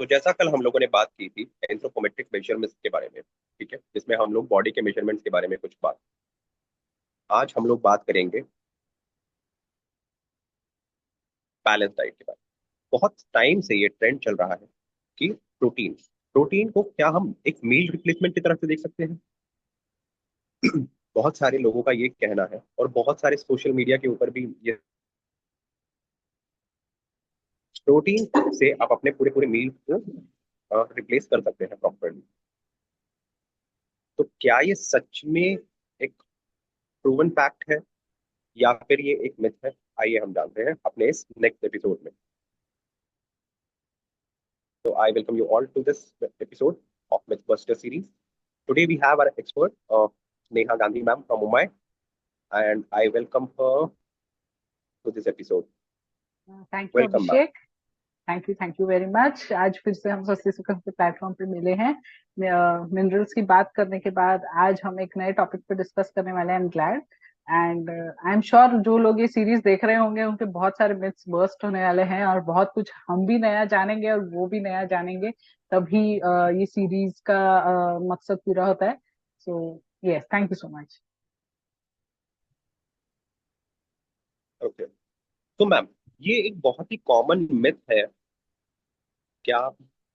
तो जैसा कल हम लोगों ने बात की थी एंथ्रोपोमेट्रिक मेजरमेंट्स के बारे में, ठीक है, जिसमें हम लोग बॉडी के मेजरमेंट्स के बारे में कुछ बात, आज हम लोग बात करेंगे बैलेंस डाइट के बारे में। बहुत टाइम से ये ट्रेंड चल रहा है कि प्रोटीन प्रोटीन को क्या हम एक मील रिप्लेसमेंट की तरफ से देख सकते हैं। बहुत सारे लोगों का ये कहना है और बहुत सारे सोशल मीडिया के ऊपर भी ये प्रोटीन से आप अपने पूरे पूरे मील को रिप्लेस कर सकते हैं प्रॉपरली। तो क्या ये सच में एक प्रूवन फैक्ट है या फिर ये एक मिथ है? आइए हम जानते हैं अपने इस नेक्स्ट एपिसोड में। So I welcome you all to this episode of Mythbuster series. Today we have our expert, Neha Gandhi ma'am from Mumbai, and I welcome her to this episode. Thank you Welcome ma'am. Abhishek. Thank you very much. आज फिर से हम सस्ती सुगंध के platform पे मिले हैं मिनरल्स की बात करने के बाद। आज हम एक नए टॉपिक पे डिस्कस करने वाले हैं। I am glad and I am sure जो लोग ये सीरीज देख रहे होंगे उनके बहुत सारे मिथ्स बर्स्ट होने वाले हैं और बहुत कुछ हम भी नया जानेंगे और वो भी नया जानेंगे। तभी ये सीरीज का मकसद पूरा होता है। So yes, thank you so much. Okay. तो मैम, ये एक बहुत ही कॉमन मिथ है क्या,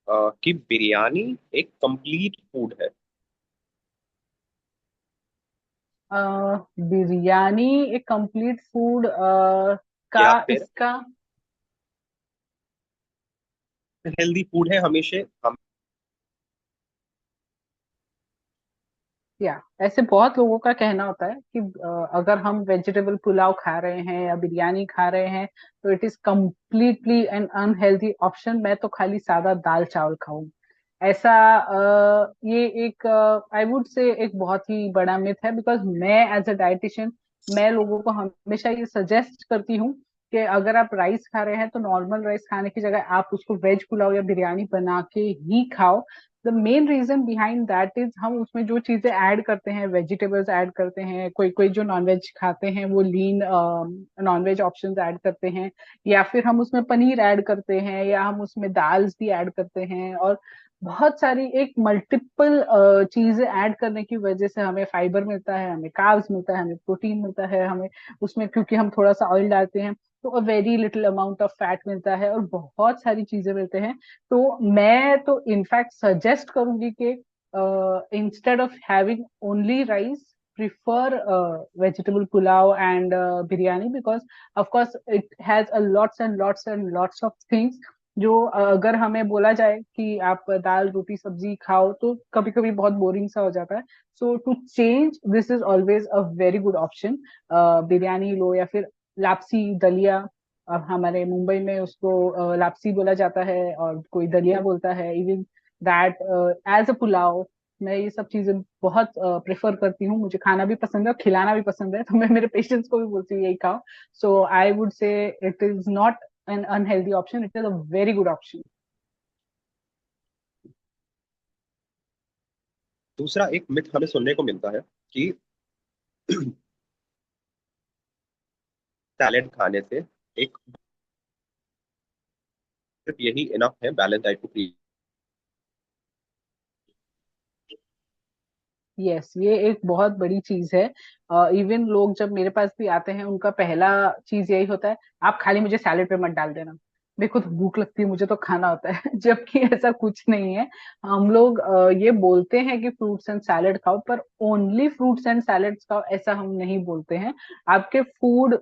कि बिरयानी एक कंप्लीट फूड है? बिरयानी एक कंप्लीट फूड का या फिर इसका हेल्दी फूड है हमेशा हम? या ऐसे बहुत लोगों का कहना होता है कि अगर हम वेजिटेबल पुलाव खा रहे हैं या बिरयानी खा रहे हैं तो it is completely N unhealthy option, मैं तो खाली सादा दाल चावल खाऊं। ऐसा ये एक आई वुड से एक बहुत ही बड़ा मिथ है। बिकॉज मैं एज अ डाइटिशियन मैं लोगों को हमेशा ये सजेस्ट करती हूँ कि अगर आप राइस खा रहे हैं तो नॉर्मल राइस खाने की जगह आप उसको वेज पुलाव या बिरयानी बना के ही खाओ। The main reason behind that is हम उसमें जो चीजें ऐड करते हैं, वेजिटेबल्स ऐड करते हैं, कोई कोई जो नॉनवेज खाते हैं वो लीन नॉनवेज ऑप्शंस ऐड करते हैं, या फिर हम उसमें पनीर ऐड करते हैं, या हम उसमें दाल्स भी ऐड करते हैं, और बहुत सारी एक मल्टीपल चीजें ऐड करने की वजह से हमें फाइबर मिलता है, हमें कार्ब्स मिलता है, हमें प्रोटीन मिलता है, हमें उसमें क्योंकि हम थोड़ा सा ऑयल डालते हैं तो a very little amount of fat मिलता है और बहुत सारी चीजें मिलते हैं। तो मैं तो इनफैक्ट सजेस्ट करूंगी कि instead of having only rice prefer vegetable pulao and biryani, because of course it has a lots and lots and lots of things जो अगर हमें बोला जाए कि आप दाल रोटी सब्जी खाओ तो कभी कभी बहुत बोरिंग सा हो जाता है। So to change this is always a very good option. Biryani लो या फिर लापसी दलिया, अब हमारे मुंबई में उसको लापसी बोला जाता है और कोई दलिया बोलता है, even that as a pulao. मैं ये सब चीजें बहुत प्रेफर करती हूँ, मुझे खाना भी पसंद है और खिलाना भी पसंद है, तो मैं मेरे पेशेंट्स को भी बोलती हूँ यही खाओ। So I would say it is not an unhealthy option, it is a very good option. दूसरा एक मिथ हमें सुनने को मिलता है कि सैलेड खाने से एक सिर्फ यही इनफ है बैलेंस डाइट को create। यस, ये एक बहुत बड़ी चीज है। इवन लोग जब मेरे पास भी आते हैं उनका पहला चीज यही होता है, आप खाली मुझे सैलेड पे मत डाल देना, मेरे को तो भूख लगती है, मुझे तो खाना होता है। जबकि ऐसा कुछ नहीं है। हम लोग ये बोलते हैं कि फ्रूट्स एंड सैलेड खाओ, पर ओनली फ्रूट्स एंड सैलेड्स खाओ ऐसा हम नहीं बोलते हैं। आपके फूड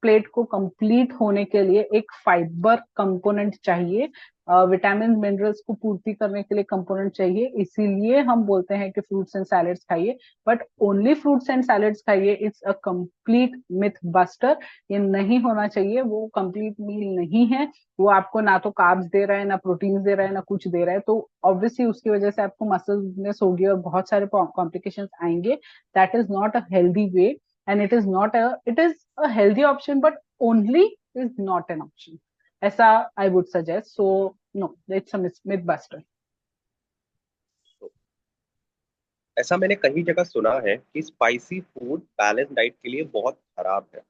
प्लेट को कंप्लीट होने के लिए एक फाइबर कंपोनेंट चाहिए, विटामिन मिनरल्स को पूर्ति करने के लिए कंपोनेंट चाहिए, इसीलिए हम बोलते हैं कि फ्रूट्स एंड सैलेड्स खाइए। But only fruits and salads खाइए, it's a complete myth buster. ये नहीं होना चाहिए, वो कंप्लीट मील नहीं है। वो आपको ना तो कार्ब्स दे रहा है, ना प्रोटीन दे रहा है, ना कुछ दे रहा है, तो ऑब्वियसली उसकी वजह से आपको मसल वीकनेस होगी और बहुत सारे कॉम्प्लिकेशंस आएंगे। That is not a healthy way and it is a healthy option but only is not an option, ऐसा I would suggest. So no, it's a myth buster. ऐसा मैंने कई जगह सुना है कि स्पाइसी फूड बैलेंस डाइट के लिए बहुत खराब है।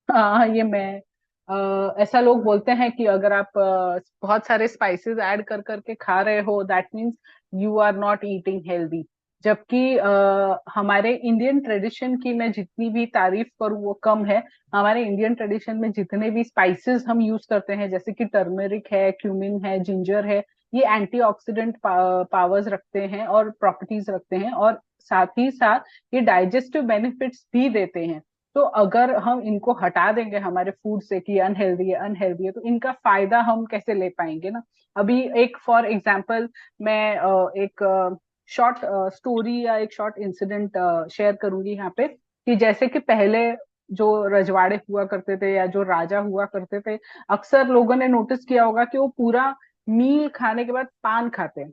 हाँ, ये मैं ऐसा लोग बोलते हैं कि अगर आप बहुत सारे स्पाइसेस ऐड कर करके खा रहे हो, that means you are not eating healthy. जबकि हमारे इंडियन ट्रेडिशन की मैं जितनी भी तारीफ करूँ वो कम है। हमारे इंडियन ट्रेडिशन में जितने भी स्पाइसेस हम यूज करते हैं, जैसे कि टर्मरिक है, क्यूमिन है, जिंजर है, ये एंटीऑक्सीडेंट पावर्स रखते हैं और प्रॉपर्टीज रखते हैं, और साथ ही साथ ये डाइजेस्टिव बेनिफिट्स भी देते हैं। तो अगर हम इनको हटा देंगे हमारे फूड से कि अनहेल्दी है अनहेल्दी है, तो इनका फायदा हम कैसे ले पाएंगे ना। अभी एक फॉर एग्जांपल मैं एक शॉर्ट स्टोरी या एक शॉर्ट इंसिडेंट शेयर करूंगी यहाँ पे, कि जैसे कि पहले जो रजवाड़े हुआ करते थे या जो राजा हुआ करते थे, अक्सर लोगों ने नोटिस किया होगा कि वो पूरा मील खाने के बाद पान खाते हैं।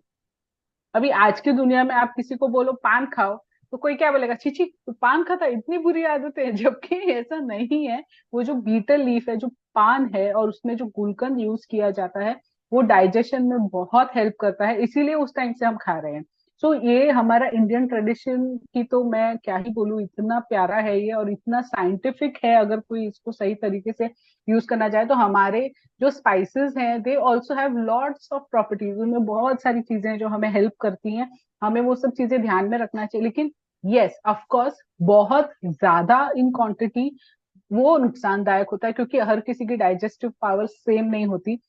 अभी आज की दुनिया में आप किसी को बोलो पान खाओ, तो कोई क्या बोलेगा, छी छी तू पान खाता, इतनी बुरी आदत है। जबकि ऐसा नहीं है। वो जो बीटल लीफ है, जो पान है, और उसमें जो गुलकंद यूज किया जाता है, वो डाइजेशन में बहुत हेल्प करता है, इसीलिए उस टाइम से हम खा रहे हैं। सो ये हमारा इंडियन ट्रेडिशन की तो मैं क्या ही बोलूं, इतना प्यारा है ये और इतना साइंटिफिक है। अगर कोई इसको सही तरीके से यूज करना चाहे तो हमारे जो स्पाइसेस हैं, they also have lots of properties, उनमें बहुत सारी चीजें हैं जो हमें हेल्प करती हैं। हमें वो सब चीजें ध्यान में रखना चाहिए, लेकिन यस ऑफ कोर्स बहुत ज्यादा इन क्वांटिटी वो नुकसानदायक होता है, क्योंकि हर किसी की डाइजेस्टिव पावर सेम नहीं होती।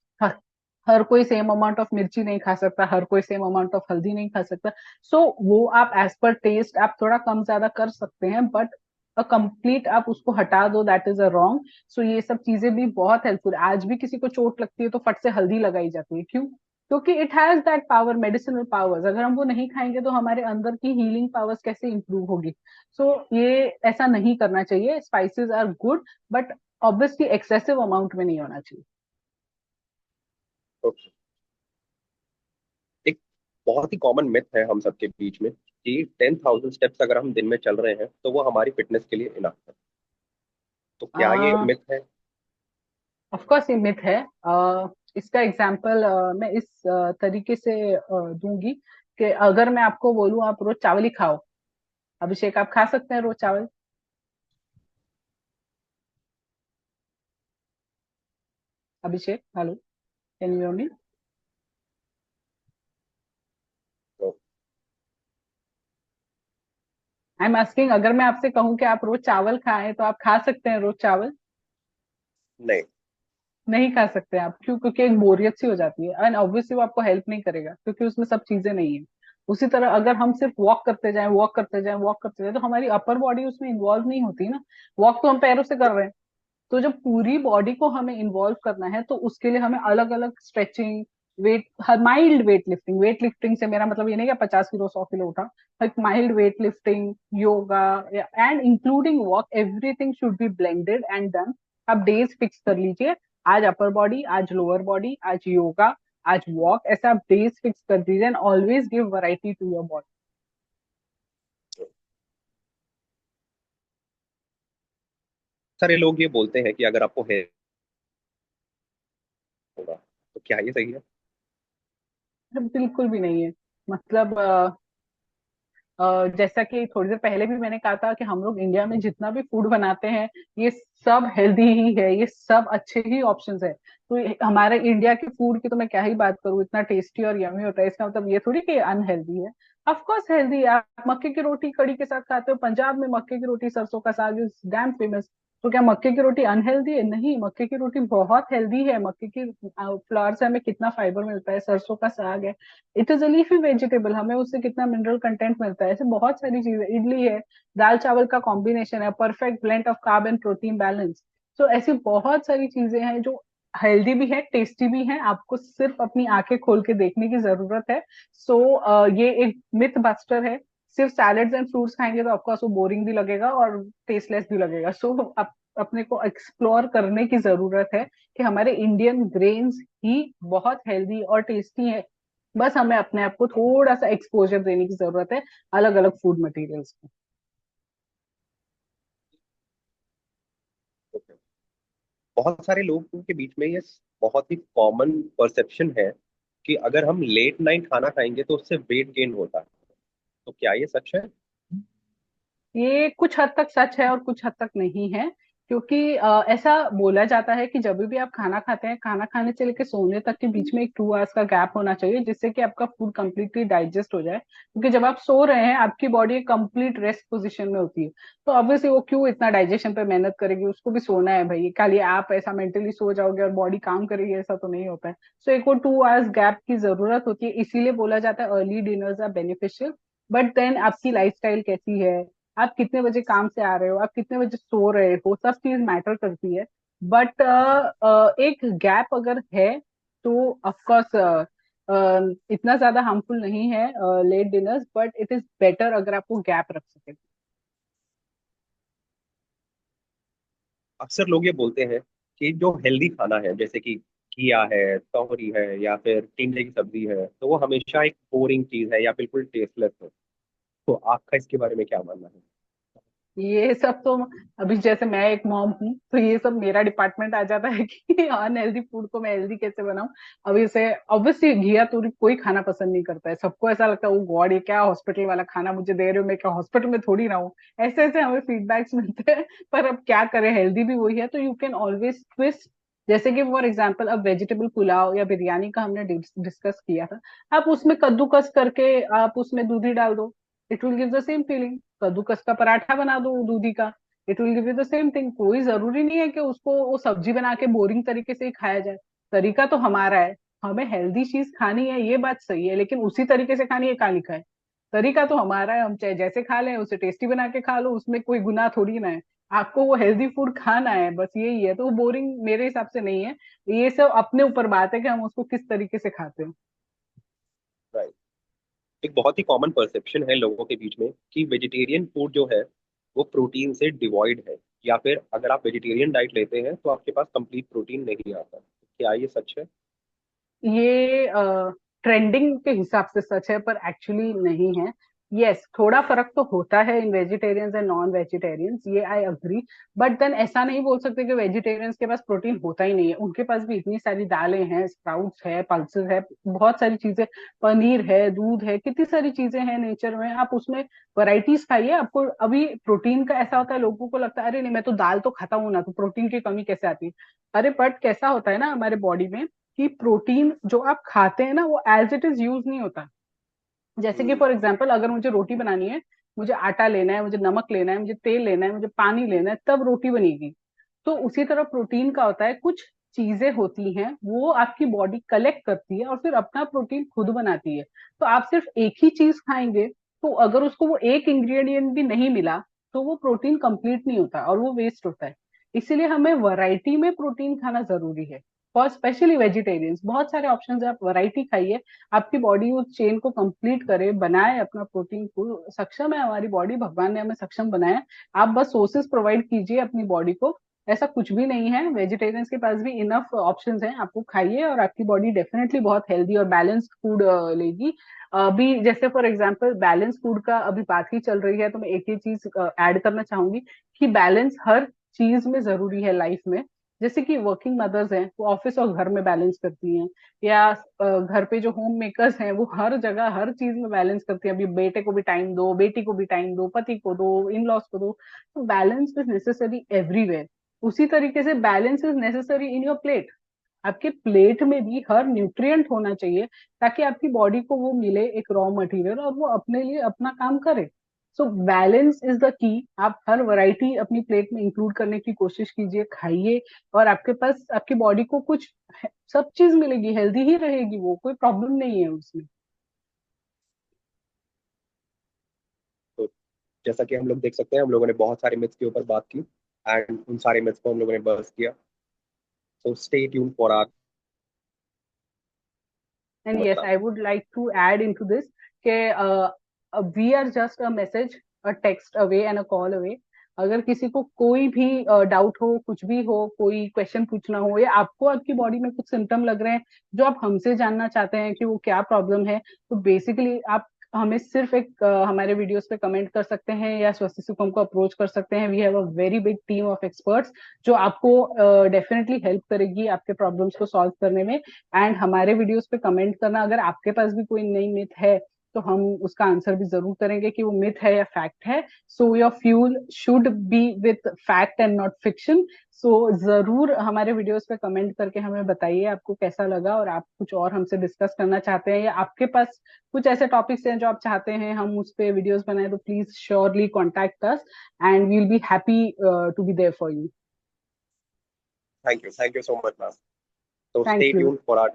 हर कोई सेम अमाउंट ऑफ मिर्ची नहीं खा सकता, हर कोई सेम अमाउंट ऑफ हल्दी नहीं खा सकता। सो वो आप एज पर टेस्ट आप थोड़ा कम ज्यादा कर सकते हैं, बट अ कंप्लीट आप उसको हटा दो, दैट इज अ रॉन्ग। सो ये सब चीजें भी बहुत हेल्पफुल है। आज भी किसी को चोट लगती है तो फट से हल्दी लगाई जाती है, क्यों? क्योंकि it has that power, medicinal powers. अगर हम वो नहीं खाएंगे तो हमारे अंदर की हीलिंग पावर्स कैसे इंप्रूव होगी? सो ये ऐसा नहीं करना चाहिए। Spices are good, but obviously excessive amount में नहीं होना चाहिए। ओके। एक बहुत ही कॉमन मिथ है हम सबके बीच में कि 10,000 स्टेप्स अगर हम दिन में चल रहे हैं तो वो हमारी फिटनेस के लिए इनफ है। तो क्या ये मिथ है? ऑफ कोर्स ये मिथ है। इसका एग्जांपल मैं इस तरीके से दूंगी कि अगर मैं आपको बोलूं आप रोज चावल ही खाओ, अभिषेक आप खा सकते हैं रोज चावल? Abhishek, hello, can you hear me? तो आई एम आस्किंग, अगर मैं आपसे कहूं कि आप रोज चावल खाएं तो आप खा सकते हैं रोज चावल? नहीं। नहीं खा सकते आप, क्यों? क्योंकि एक बोरियत सी हो जाती है, एंड ऑब्वियसली वो आपको हेल्प नहीं करेगा, क्योंकि उसमें सब चीजें नहीं है। उसी तरह अगर हम सिर्फ वॉक करते जाएं, वॉक करते जाएं, वॉक करते जाएं, तो हमारी अपर बॉडी उसमें इन्वॉल्व नहीं होती ना। वॉक तो हम पैरों से कर रहे हैं। तो जब पूरी बॉडी को हमें इन्वॉल्व करना है, तो उसके लिए हमें अलग अलग stretching, weight, mild weight lifting से मेरा मतलब ये नहीं कि 50 किलो 100 किलो उठा। एक mild weight lifting, yoga, and including walk, everything should be blended and done. आप डेज फिक्स कर लीजिए, आज अपर बॉडी, आज लोअर बॉडी, आज योगा, आज वॉक, ऐसा आप डेज फिक्स कर दीजिए, and always give variety to your body. सारे लोग ये बोलते हैं कि अगर आपको हेयर होगा, तो क्या ये सही है? बिल्कुल भी नहीं है। मतलब जैसा कि थोड़ी देर पहले भी मैंने कहा था कि हम लोग इंडिया में जितना भी फूड बनाते हैं, ये सब हेल्दी ही है, ये सब अच्छे ही ऑप्शंस है। तो हमारे इंडिया के फूड की तो मैं क्या ही बात करूँ, इतना टेस्टी और यमी होता है, इसका मतलब ये थोड़ी कि अनहेल्दी है। ऑफ कोर्स हेल्दी है। आप मक्के की रोटी कड़ी के साथ खाते हो, पंजाब में मक्के की रोटी सरसों का साग इज डैम फेमस। तो क्या मक्के की रोटी अनहेल्दी है? नहीं, मक्के की रोटी बहुत हेल्दी है। मक्के की फ्लावर से हमें कितना फाइबर मिलता है, सरसों का साग है, it is a leafy vegetable, हमें उससे कितना मिनरल कंटेंट मिलता है। ऐसे बहुत सारी चीजें, इडली है, दाल चावल का कॉम्बिनेशन है, perfect blend of carb and protein balance. तो ऐसी बहुत सारी चीजें हैं जो हेल्दी भी है, टेस्टी भी है, आपको सिर्फ अपनी आंखें खोल के देखने की जरूरत है। सो ये एक मिथ बस्टर है। सिर्फ सैलेड्स एंड फ्रूट्स खाएंगे तो आपको वो बोरिंग भी लगेगा और टेस्टलेस भी लगेगा। सो अपने को एक्सप्लोर करने की जरूरत है कि हमारे इंडियन ग्रेन्स ही बहुत हेल्दी और टेस्टी है। बस हमें अपने आप को थोड़ा सा एक्सपोजर देने की जरूरत है अलग अलग फूड मटेरियल्स को। बहुत सारे लोगों के बीच में ये बहुत ही कॉमन परसेप्शन है कि अगर हम लेट नाइट खाना खाएंगे तो उससे वेट गेन होता है। तो क्या ये सच है? ये कुछ हद तक सच है और कुछ हद तक नहीं है। क्योंकि ऐसा बोला जाता है कि जब भी आप खाना खाते हैं, खाना खाने से लेकर सोने तक के बीच में एक 2 आवर्स का गैप होना चाहिए, जिससे कि आपका फूड कंप्लीटली डाइजेस्ट हो जाए। क्योंकि जब आप सो रहे हैं, आपकी बॉडी कंप्लीट रेस्ट पोजीशन में होती है, तो ऑब्वियसली वो क्यों इतना डाइजेशन पे मेहनत करेगी, उसको भी सोना है भाई। खाली आप ऐसा मेंटली सो जाओगे और बॉडी काम करेगी, ऐसा तो नहीं होता है। सो एक वो 2 आवर्स गैप की जरूरत होती है, इसीलिए बोला जाता है early dinners are beneficial. But then आपकी लाइफस्टाइल कैसी है, आप कितने बजे काम से आ रहे हो, आप कितने बजे सो रहे हो, सब चीज मैटर करती है। बट एक गैप अगर है तो ऑफकोर्स इतना ज्यादा हार्मफुल नहीं है late dinners, but it is better अगर आप वो गैप रख सके। अक्सर लोग ये बोलते हैं कि जो हेल्दी खाना है, जैसे कि घिया है, तोरी है, या फिर टिंडे की सब्जी है, तो वो हमेशा एक बोरिंग चीज है या बिल्कुल टेस्टलेस है। तो आपका इसके बारे में क्या मानना है? ये सब तो, अभी जैसे मैं एक मॉम हूँ, तो ये सब मेरा डिपार्टमेंट आ जाता है कि अनहेल्दी फूड को मैं हेल्दी कैसे बनाऊं। अभी इसे ऑब्वियसली घिया तूरी कोई खाना पसंद नहीं करता है, सबको ऐसा लगता है वो गॉड, ये क्या हॉस्पिटल वाला खाना मुझे दे रहे हो, मैं क्या हॉस्पिटल में थोड़ी ना हूँ। ऐसे ऐसे हमें फीडबैक्स मिलते हैं। पर अब क्या करें, हेल्दी भी वही है, तो यू कैन ऑलवेज ट्विस्ट। जैसे कि फॉर एग्जाम्पल, अब वेजिटेबल पुलाव या बिरयानी का हमने डिस्कस किया था, आप उसमें कद्दूकस करके आप उसमें दूधी डाल दो, it will give the same feeling. कद्दूकस का पराठा बना दो दूधी का, it will give you the same thing. कोई जरूरी नहीं है कि उसको वो सब्जी बना के बोरिंग तरीके से ही खाया जाए। तरीका तो हमारा है, हमें हेल्दी चीज खानी है, ये बात सही है, लेकिन उसी तरीके से खानी है, कहाँ लिखा है? तरीका तो हमारा है, हम चाहे जैसे खा लें, उसे टेस्टी बना के खा लो, उसमें कोई गुनाह थोड़ी ना है। आपको वो हेल्दी फूड खाना है, बस यही है, तो वो बोरिंग मेरे हिसाब से नहीं है। ये सब अपने ऊपर बात है कि हम उसको किस तरीके से खाते हैं। राइट। एक बहुत ही कॉमन परसेप्शन है लोगों के बीच में कि वेजिटेरियन फूड जो है वो प्रोटीन से डिवॉइड है, या फिर अगर आप वेजिटेरियन डाइट लेते हैं तो आपके पास कंप्लीट प्रोटीन नहीं आता। क्या ये सच है? ये ट्रेंडिंग के हिसाब से सच है, पर एक्चुअली नहीं है। यस, थोड़ा फर्क तो होता है इन वेजिटेरियंस एंड नॉन वेजिटेरियंस, ये आई अग्री। बट देन ऐसा नहीं बोल सकते कि वेजिटेरियंस के पास प्रोटीन होता ही नहीं है, उनके पास भी इतनी सारी दालें हैं, स्प्राउट्स है, पल्सेस है, बहुत सारी चीजें, पनीर है, दूध है, कितनी सारी चीजें हैं नेचर में, आप उसमें वैरायटीज खाइए। आपको अभी प्रोटीन का ऐसा होता है, लोगों को लगता है अरे नहीं, मैं तो दाल तो खाता हूँ ना, तो प्रोटीन की कमी कैसे आती है? अरे बट कैसा होता है ना हमारे बॉडी में, कि प्रोटीन जो आप खाते हैं ना, वो एज इट इज यूज नहीं होता। जैसे कि हम्म। फॉर एग्जाम्पल, अगर मुझे रोटी बनानी है, मुझे आटा लेना है, मुझे नमक लेना है, मुझे तेल लेना है, मुझे पानी लेना है, तब रोटी बनेगी। तो उसी तरह प्रोटीन का होता है, कुछ चीजें होती हैं वो आपकी बॉडी कलेक्ट करती है और फिर अपना प्रोटीन खुद बनाती है। तो आप सिर्फ एक ही चीज खाएंगे, तो अगर उसको वो एक इंग्रेडिएंट भी नहीं मिला, तो वो प्रोटीन कंप्लीट नहीं होता और वो वेस्ट होता है। इसीलिए हमें वैरायटी में प्रोटीन खाना जरूरी है। फॉर स्पेशली वेजिटेरियंस बहुत सारे ऑप्शन है, आप वैरायटी खाइए, आपकी बॉडी उस चेन को कंप्लीट करे, बनाए अपना प्रोटीन को। सक्षम है हमारी बॉडी, भगवान ने हमें सक्षम बनाया। आप बस सोर्सेज प्रोवाइड कीजिए अपनी बॉडी को। ऐसा कुछ भी नहीं है, वेजिटेरियंस के पास भी इनफ ऑप्शंस हैं, आपको खाइए और आपकी बॉडी डेफिनेटली बहुत हेल्दी और बैलेंस्ड फूड लेगी। अभी जैसे फॉर एग्जांपल बैलेंस फूड का अभी बात ही चल रही है, तो मैं एक ही चीज ऐड करना चाहूंगी कि बैलेंस हर चीज में जरूरी है लाइफ में। जैसे कि वर्किंग मदर्स हैं, वो ऑफिस और घर में बैलेंस करती हैं, या घर पे जो होम मेकर्स हैं, वो हर जगह हर चीज में बैलेंस करती हैं। अभी बेटे को भी टाइम दो, बेटी को भी टाइम दो, पति को दो, इन लॉज को दो। तो बैलेंस इज नेसेसरी एवरीवेयर। उसी तरीके से balance is necessary in your plate. आपके प्लेट में भी हर न्यूट्रिएंट होना चाहिए, ताकि आपकी बॉडी को वो मिले, एक रॉ मटेरियल, और वो अपने लिए अपना काम करे। So balance is the key. आप हर वैरायटी अपनी प्लेट में इंक्लूड करने की कोशिश कीजिए, खाइए, और आपके पास आपकी बॉडी को कुछ सब चीज मिलेगी, हेल्दी ही रहेगी, वो कोई प्रॉब्लम नहीं है उसमें। तो जैसा कि हम लोग देख सकते हैं, हम लोगों ने बहुत सारे मिथ्स के ऊपर बात की, एंड उन सारे मिथ्स को हम लोगों ने बस्ट किया। So stay tune for our and yes, मतलब। I would like to add into this के we are just a message, a text away and a call away. अगर किसी को कोई भी डाउट हो, कुछ भी हो, कोई क्वेश्चन पूछना हो, या आपको आपकी बॉडी में कुछ सिम्टम लग रहे हैं जो आप हमसे जानना चाहते हैं कि वो क्या प्रॉब्लम है, तो बेसिकली आप हमें सिर्फ एक हमारे वीडियोस पे कमेंट कर सकते हैं, या स्वास्थ्य सुखम को अप्रोच कर सकते हैं। We have a very big team of experts जो आपको डेफिनेटली हेल्प करेगी आपके प्रॉब्लम्स को सॉल्व करने में। एंड हमारे वीडियोस पे कमेंट करना, अगर आपके पास भी कोई नई मिथ है, तो हम उसका आंसर भी जरूर करेंगे कि वो मिथ है या फैक्ट है. So your fuel should be with fact and not fiction. So जरूर हमारे वीडियोस पे कमेंट करके हमें बताइए आपको कैसा लगा, और आप कुछ और हमसे डिस्कस करना चाहते हैं या आपके पास कुछ ऐसे टॉपिक्स हैं जो आप चाहते हैं हम उस पे वीडियोस बनाए, तो please surely contact us and we will be happy to be there for you. Thank you so much, ma'am. So stay thank you. tuned for our